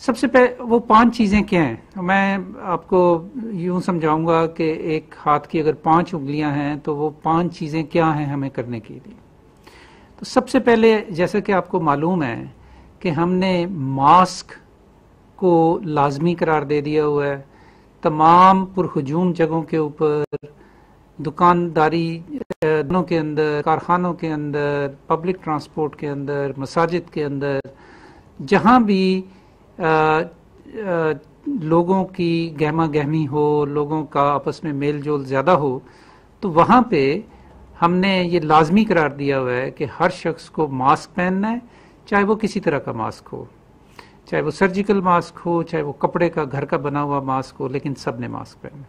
سب سے پہلے وہ 5 چیزیں کیا ہیں؟ میں آپ کو یوں سمجھاؤں گا کہ ایک ہاتھ کی اگر 5 انگلیاں ہیں تو وہ 5 چیزیں کیا ہیں ہمیں کرنے کے لیے. تو سب سے پہلے جیسا کہ آپ کو معلوم ہے کہ ہم نے ماسک کو لازمی قرار دے دیا ہوا ہے. تمام پرہجوم جگہوں کے اوپر، دکانداری دنوں کے اندر، کارخانوں کے اندر، پبلک ٹرانسپورٹ کے اندر، مساجد کے اندر، جہاں بھی لوگوں کی گہما گہمی ہو، لوگوں کا آپس میں میل جول زیادہ ہو، تو وہاں پہ ہم نے یہ لازمی قرار دیا ہوا ہے کہ ہر شخص کو ماسک پہننا ہے، چاہے وہ کسی طرح کا ماسک ہو، چاہے وہ سرجیکل ماسک ہو، چاہے وہ کپڑے کا گھر کا بنا ہوا ماسک ہو، لیکن سب نے ماسک پہننا.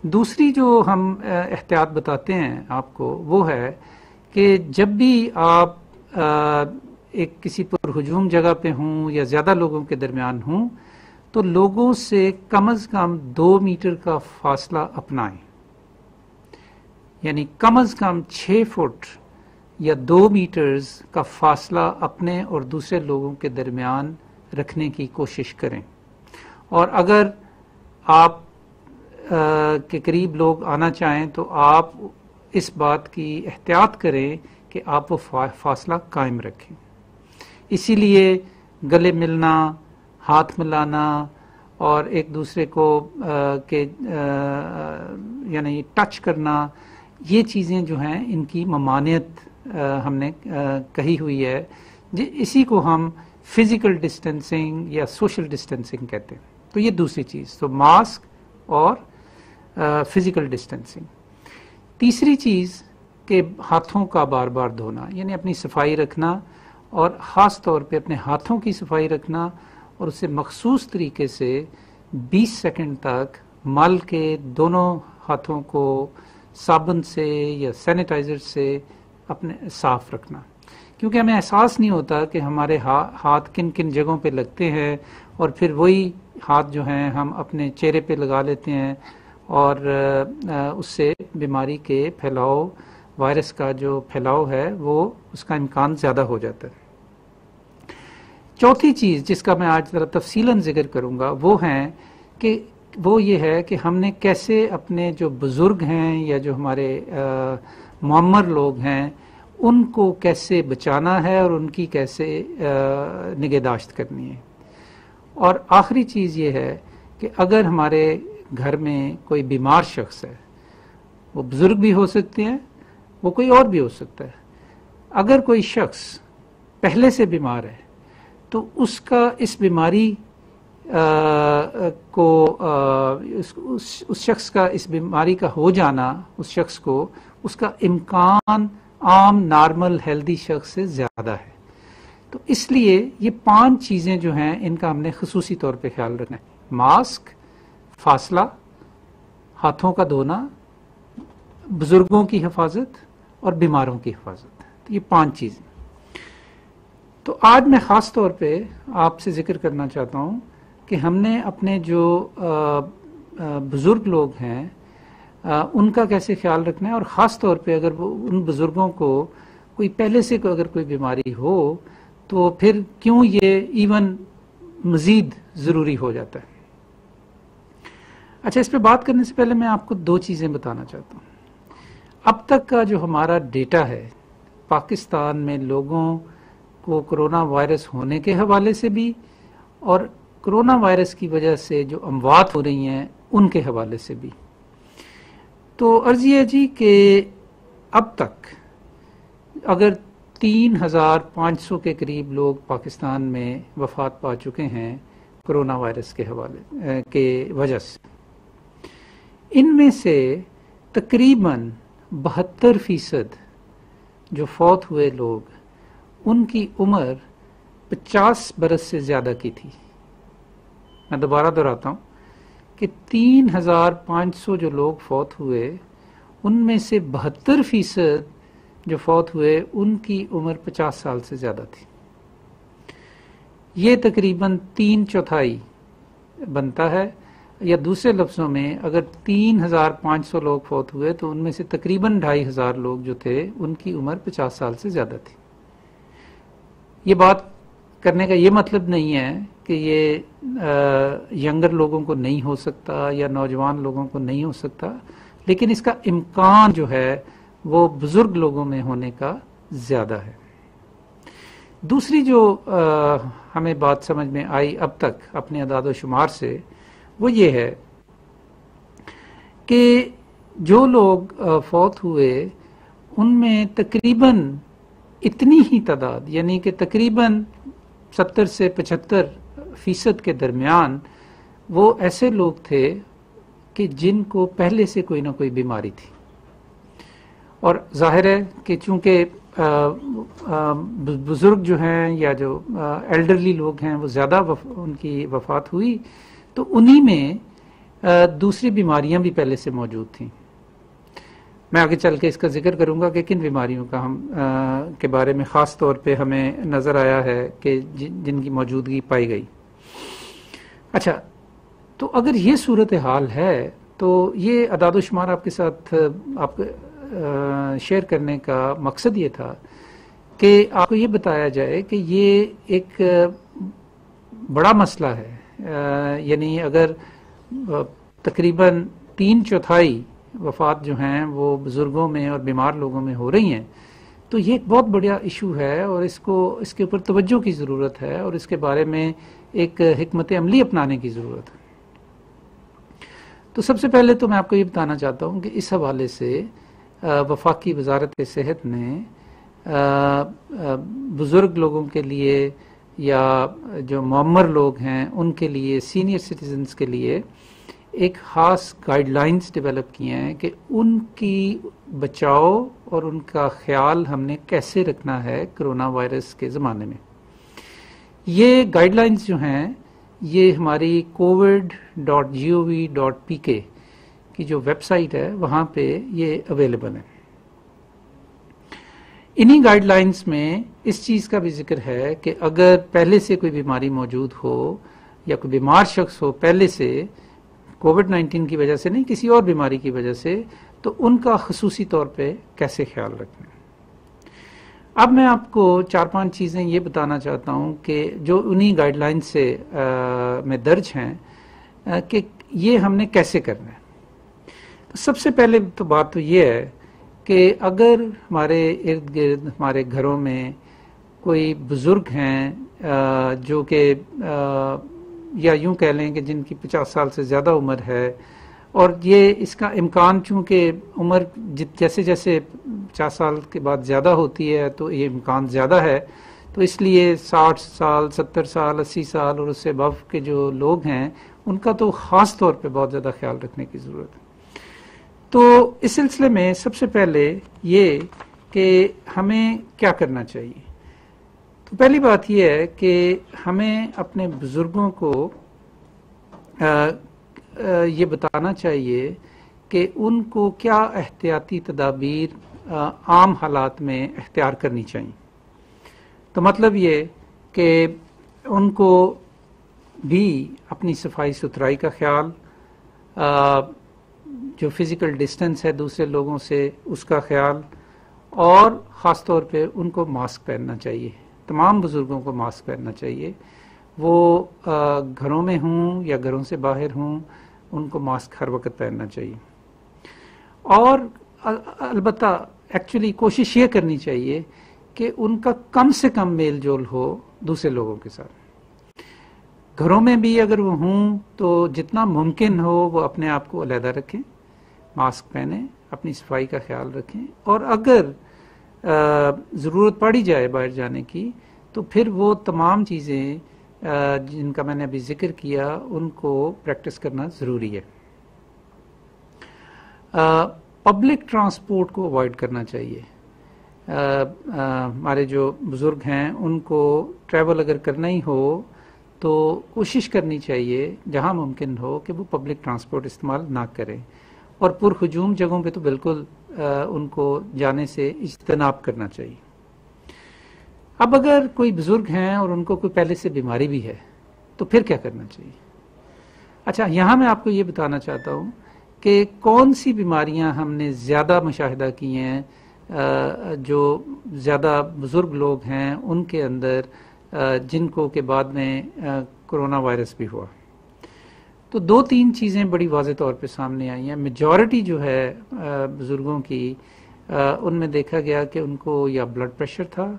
دوسری جو ہم احتیاط بتاتے ہیں آپ کو وہ ہے کہ جب بھی آپ ایک کسی پر ہجوم جگہ پہ ہوں یا زیادہ لوگوں کے درمیان ہوں تو لوگوں سے کم از کم 2 میٹر کا فاصلہ اپنائیں. یعنی کم از کم 6 فٹ یا 2 میٹرز کا فاصلہ اپنے اور دوسرے لوگوں کے درمیان رکھنے کی کوشش کریں. اور اگر آپ کے قریب لوگ آنا چاہیں تو آپ اس بات کی احتیاط کریں کہ آپ وہ فاصلہ قائم رکھیں. اسی لیے گلے ملنا، ہاتھ ملانا اور ایک دوسرے کو یعنی ٹچ کرنا، یہ چیزیں جو ہیں ان کی ممانعت ہم نے کہی ہوئی ہے. اسی کو ہم فزیکل ڈسٹینسنگ یا سوشل ڈسٹینسنگ کہتے ہیں. تو یہ دوسری چیز، تو ماسک اور فزیکل ڈسٹینسنگ. تیسری چیز کہ ہاتھوں کا بار بار دھونا، یعنی اپنی صفائی رکھنا، اور خاص طور پہ اپنے ہاتھوں کی صفائی رکھنا اور اسے مخصوص طریقے سے 20 سیکنڈ تک مل کے دونوں ہاتھوں کو صابن سے یا سینیٹائزر سے اپنے صاف رکھنا. کیونکہ ہمیں احساس نہیں ہوتا کہ ہمارے ہاتھ کن کن جگہوں پہ لگتے ہیں، اور پھر وہی ہاتھ جو ہیں ہم اپنے چہرے پہ لگا لیتے ہیں اور اس سے بیماری کے پھیلاؤ، وائرس کا جو پھیلاؤ ہے وہ اس کا امکان زیادہ ہو جاتا ہے. چوتھی چیز جس کا میں آج ذرا تفصیلاً ذکر کروں گا وہ یہ ہے کہ ہم نے کیسے اپنے جو بزرگ ہیں یا جو ہمارے معمر لوگ ہیں ان کو کیسے بچانا ہے اور ان کی کیسے نگہداشت کرنی ہے. اور آخری چیز یہ ہے کہ اگر ہمارے گھر میں کوئی بیمار شخص ہے، وہ بزرگ بھی ہو سکتے ہیں، وہ کوئی اور بھی ہو سکتا ہے، اگر کوئی شخص پہلے سے بیمار ہے تو اس کا اس بیماری کو اس شخص کا اس بیماری کا ہو جانا اس شخص کو اس کا امکان عام نارمل ہیلدی شخص سے زیادہ ہے. تو اس لیے یہ 5 چیزیں جو ہیں ان کا ہم نے خصوصی طور پہ خیال رکھنا ہے: ماسک، فاصلہ، ہاتھوں کا دھونا، بزرگوں کی حفاظت اور بیماروں کی حفاظت. تو یہ 5 چیزیں. تو آج میں خاص طور پہ آپ سے ذکر کرنا چاہتا ہوں کہ ہم نے اپنے جو بزرگ لوگ ہیں ان کا کیسے خیال رکھنا ہے، اور خاص طور پہ اگر ان بزرگوں کو کوئی پہلے سے اگر کوئی بیماری ہو تو پھر کیوں یہ ایون مزید ضروری ہو جاتا ہے. اچھا، اس پہ بات کرنے سے پہلے میں آپ کو 2 چیزیں بتانا چاہتا ہوں. اب تک کا جو ہمارا ڈیٹا ہے پاکستان میں لوگوں کو کرونا وائرس ہونے کے حوالے سے بھی اور کرونا وائرس کی وجہ سے جو اموات ہو رہی ہیں ان کے حوالے سے بھی، تو عرض یہ ہے جی کہ اب تک اگر 3500 کے قریب لوگ پاکستان میں وفات پا چکے ہیں کرونا وائرس کے حوالے کے وجہ سے. ان میں سے تقریباً 72% جو فوت ہوئے لوگ ان کی عمر 50 برس سے زیادہ کی تھی. میں دوبارہ دہراتا ہوں کہ 3500 جو لوگ فوت ہوئے ان میں سے 72% جو فوت ہوئے ان کی عمر 50 سال سے زیادہ تھی. یہ تقریباً 3/4 بنتا ہے، یا دوسرے لفظوں میں اگر 3500 لوگ فوت ہوئے تو ان میں سے تقریباً 2500 لوگ جو تھے ان کی عمر 50 سال سے زیادہ تھی. یہ بات کرنے کا یہ مطلب نہیں ہے کہ یہ ینگر لوگوں کو نہیں ہو سکتا یا نوجوان لوگوں کو نہیں ہو سکتا، لیکن اس کا امکان جو ہے وہ بزرگ لوگوں میں ہونے کا زیادہ ہے۔ دوسری جو ہمیں بات سمجھ میں آئی اب تک اپنے اعداد و شمار سے، وہ یہ ہے کہ جو لوگ فوت ہوئے ان میں تقریباً اتنی ہی تعداد، یعنی کہ تقریباً 70 سے 75% کے درمیان وہ ایسے لوگ تھے کہ جن کو پہلے سے کوئی نہ کوئی بیماری تھی، اور ظاہر ہے کہ چونکہ بزرگ جو ہیں یا جو ایلڈرلی لوگ ہیں وہ زیادہ ان کی وفات ہوئی، تو انہی میں دوسری بیماریاں بھی پہلے سے موجود تھیں۔ میں آگے چل کے اس کا ذکر کروں گا کہ کن بیماریوں کا کے بارے میں خاص طور پہ ہمیں نظر آیا ہے کہ جن کی موجودگی پائی گئی۔ اچھا، تو اگر یہ صورتحال ہے تو یہ اعداد و شمار آپ کے ساتھ آپ شیئر کرنے کا مقصد یہ تھا کہ آپ کو یہ بتایا جائے کہ یہ ایک بڑا مسئلہ ہے، یعنی اگر تقریباً 3/4 وفات جو ہیں وہ بزرگوں میں اور بیمار لوگوں میں ہو رہی ہیں، تو یہ ایک بہت بڑا ایشو ہے اور اس کے اوپر توجہ کی ضرورت ہے اور اس کے بارے میں ایک حکمت عملی اپنانے کی ضرورت ہے۔ تو سب سے پہلے تو میں آپ کو یہ بتانا چاہتا ہوں کہ اس حوالے سے وفاقی وزارت صحت نے بزرگ لوگوں کے لیے یا جو معمر لوگ ہیں ان کے لیے، سینئر سٹیزنز کے لیے ایک خاص گائیڈ لائنز ڈیولپ کیے ہیں کہ ان کی بچاؤ اور ان کا خیال ہم نے کیسے رکھنا ہے کرونا وائرس کے زمانے میں۔ یہ گائیڈ لائنز جو ہیں یہ ہماری covid.gov.pk کی جو ویب سائٹ ہے وہاں پہ یہ اویلیبل ہے۔ انہی گائیڈ لائنز میں اس چیز کا بھی ذکر ہے کہ اگر پہلے سے کوئی بیماری موجود ہو یا کوئی بیمار شخص ہو پہلے سے، کووڈ-19 کی وجہ سے نہیں، کسی اور بیماری کی وجہ سے، تو ان کا خصوصی طور پہ کیسے خیال رکھنا ہے۔ اب میں آپ کو 4-5 چیزیں یہ بتانا چاہتا ہوں کہ جو انہی گائیڈ لائن سے میں درج ہیں کہ یہ ہم نے کیسے کرنا ہے۔ تو سب سے پہلے تو بات تو یہ ہے کہ اگر ہمارے ارد گرد ہمارے گھروں میں کوئی بزرگ ہیں جو کہ یا یوں کہہ لیں کہ جن کی 50 سال سے زیادہ عمر ہے، اور یہ اس کا امکان چونکہ عمر جیسے جیسے 50 سال کے بعد زیادہ ہوتی ہے تو یہ امکان زیادہ ہے، تو اس لیے 60 سال 70 سال 80 سال اور اس سے ابو کے جو لوگ ہیں ان کا تو خاص طور پہ بہت زیادہ خیال رکھنے کی ضرورت ہے۔ تو اس سلسلے میں سب سے پہلے یہ کہ ہمیں کیا کرنا چاہیے، تو پہلی بات یہ ہے کہ ہمیں اپنے بزرگوں کو یہ بتانا چاہیے کہ ان کو کیا احتیاطی تدابیر عام حالات میں اختیار کرنی چاہیے۔ تو مطلب یہ کہ ان کو بھی اپنی صفائی ستھرائی کا خیال، جو فزیکل ڈسٹنس ہے دوسرے لوگوں سے اس کا خیال، اور خاص طور پہ ان کو ماسک پہننا چاہیے۔ تمام بزرگوں کو ماسک پہننا چاہیے، وہ گھروں میں ہوں یا گھروں سے باہر ہوں، ان کو ماسک ہر وقت پہننا چاہیے۔ اور البتہ ایکچولی کوشش یہ کرنی چاہیے کہ ان کا کم سے کم میل جول ہو دوسرے لوگوں کے ساتھ۔ گھروں میں بھی اگر وہ ہوں تو جتنا ممکن ہو وہ اپنے آپ کو علیحدہ رکھیں، ماسک پہنیں، اپنی صفائی کا خیال رکھیں، اور اگر ضرورت پڑی جائے باہر جانے کی تو پھر وہ تمام چیزیں جن کا میں نے ابھی ذکر کیا ان کو پریکٹس کرنا ضروری ہے۔ پبلک ٹرانسپورٹ کو اوائڈ کرنا چاہیے۔ ہمارے جو بزرگ ہیں ان کو ٹریول اگر کرنا ہی ہو تو کوشش کرنی چاہیے جہاں ممکن ہو کہ وہ پبلک ٹرانسپورٹ استعمال نہ کریں، اور پرہجوم جگہوں پہ تو بالکل ان کو جانے سے اجتناب کرنا چاہیے۔ اب اگر کوئی بزرگ ہیں اور ان کو کوئی پہلے سے بیماری بھی ہے تو پھر کیا کرنا چاہیے؟ اچھا، یہاں میں آپ کو یہ بتانا چاہتا ہوں کہ کون سی بیماریاں ہم نے زیادہ مشاہدہ کی ہیں، جو زیادہ بزرگ لوگ ہیں ان کے اندر جن کو کہ بعد میں کرونا وائرس بھی ہوا. تو 2-3 چیزیں بڑی واضح طور پہ سامنے آئی ہیں. میجورٹی جو ہے بزرگوں کی ان میں دیکھا گیا کہ ان کو یا بلڈ پریشر تھا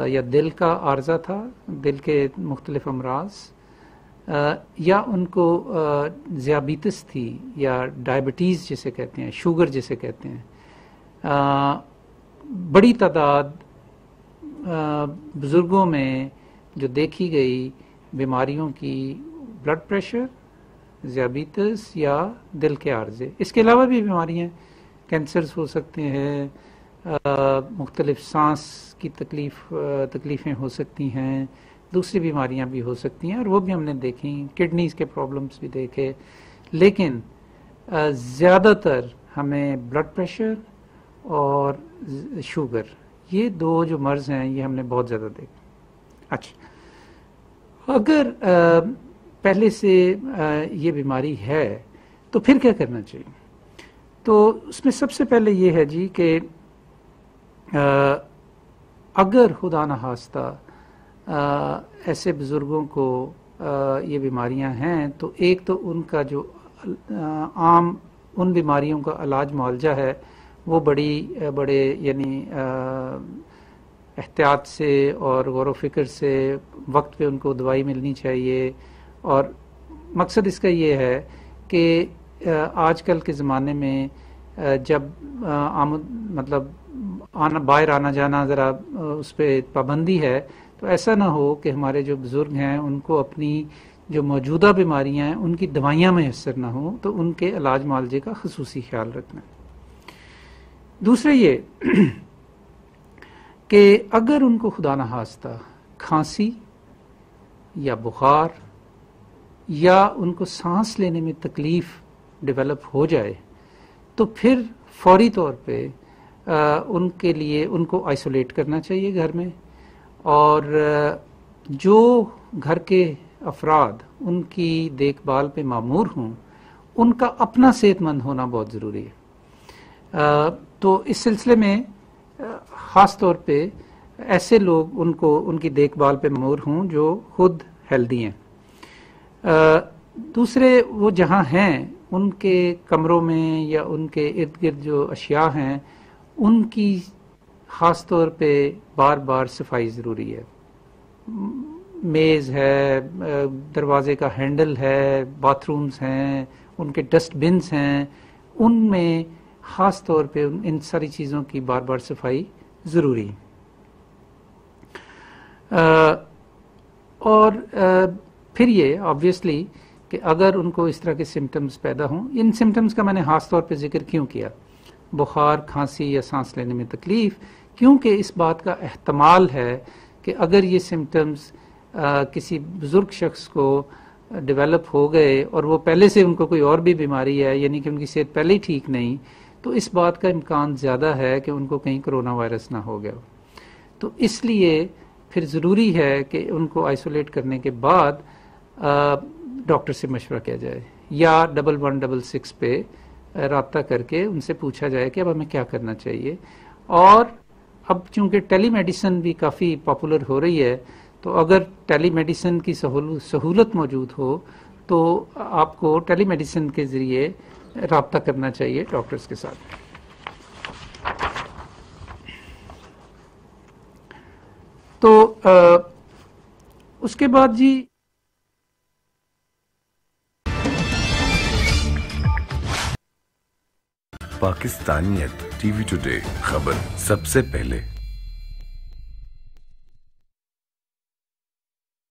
یا دل کا عارضہ تھا، دل کے مختلف امراض، یا ان کو ذیابیطس تھی یا ڈائبٹیز جسے کہتے ہیں، شوگر جسے کہتے ہیں. بڑی تعداد بزرگوں میں جو دیکھی گئی بیماریوں کی بلڈ پریشر، ذیابیطس یا دل کے عارضے. اس کے علاوہ بھی بیماریاں، کینسرز ہو سکتے ہیں، مختلف سانس کی تکلیفیں ہو سکتی ہیں، دوسری بیماریاں بھی ہو سکتی ہیں، اور وہ بھی ہم نے دیکھی، کڈنیز کے پرابلمس بھی دیکھے. لیکن زیادہ تر ہمیں بلڈ پریشر اور شوگر، یہ 2 جو مرض ہیں یہ ہم نے بہت زیادہ دیکھے. اچھا، اگر پہلے سے یہ بیماری ہے تو پھر کیا کرنا چاہیے؟ تو اس میں سب سے پہلے یہ ہے جی کہ اگر خدا نخواستہ ایسے بزرگوں کو یہ بیماریاں ہیں تو ایک تو ان کا جو عام ان بیماریوں کا علاج معالجہ ہے وہ بڑے یعنی احتیاط سے اور غور و فکر سے وقت پہ ان کو دوائی ملنی چاہیے. اور مقصد اس کا یہ ہے کہ آج کل کے زمانے میں جب باہر آنا جانا ذرا اس پہ پابندی ہے، تو ایسا نہ ہو کہ ہمارے جو بزرگ ہیں ان کو اپنی جو موجودہ بیماریاں ہیں ان کی دوائیاں میسر نہ ہوں، تو ان کے علاج معالجے کا خصوصی خیال رکھنا. دوسرا یہ کہ اگر ان کو خدا نخواستہ کھانسی یا بخار یا ان کو سانس لینے میں تکلیف ڈیولپ ہو جائے تو پھر فوری طور پہ ان کے لیے ان کو آئسولیٹ کرنا چاہیے گھر میں. اور جو گھر کے افراد ان کی دیکھ بھال پہ مامور ہوں ان کا اپنا صحت مند ہونا بہت ضروری ہے. تو اس سلسلے میں خاص طور پہ ایسے لوگ ان کی دیکھ بھال پہ مامور ہوں جو خود ہیلدی ہیں. دوسرے وہ جہاں ہیں ان کے کمروں میں یا ان کے ارد گرد جو اشیاء ہیں ان کی خاص طور پہ بار بار صفائی ضروری ہے. میز ہے، دروازے کا ہینڈل ہے، باتھ رومز ہیں، ان کے ڈسٹ بنز ہیں، ان میں خاص طور پہ ان ساری چیزوں کی بار بار صفائی ضروری. اور پھر یہ آبویسلی کہ اگر ان کو اس طرح کے سمٹمز پیدا ہوں، ان سمٹمز کا میں نے خاص طور پہ ذکر کیوں کیا، بخار، کھانسی یا سانس لینے میں تکلیف، کیونکہ اس بات کا احتمال ہے کہ اگر یہ سمٹمز کسی بزرگ شخص کو ڈیولپ ہو گئے اور وہ پہلے سے ان کو کوئی اور بھی بیماری ہے، یعنی کہ ان کی صحت پہلے ہی ٹھیک نہیں، تو اس بات کا امکان زیادہ ہے کہ ان کو کہیں کرونا وائرس نہ ہو گیا. تو اس لیے پھر ضروری ہے کہ ان کو آئسولیٹ کرنے کے بعد ڈاکٹر سے مشورہ کیا جائے یا 1166 پہ رابطہ کر کے ان سے پوچھا جائے کہ اب ہمیں کیا کرنا چاہیے. اور اب چونکہ ٹیلی میڈیسن بھی کافی پاپولر ہو رہی ہے، تو اگر ٹیلی میڈیسن کی سہولت موجود ہو تو آپ کو ٹیلی میڈیسن کے ذریعے رابطہ کرنا چاہیے ڈاکٹرز کے ساتھ. تو اس کے بعد جی پاکستانیت ٹی وی ٹوڈے، خبر سب سے پہلے.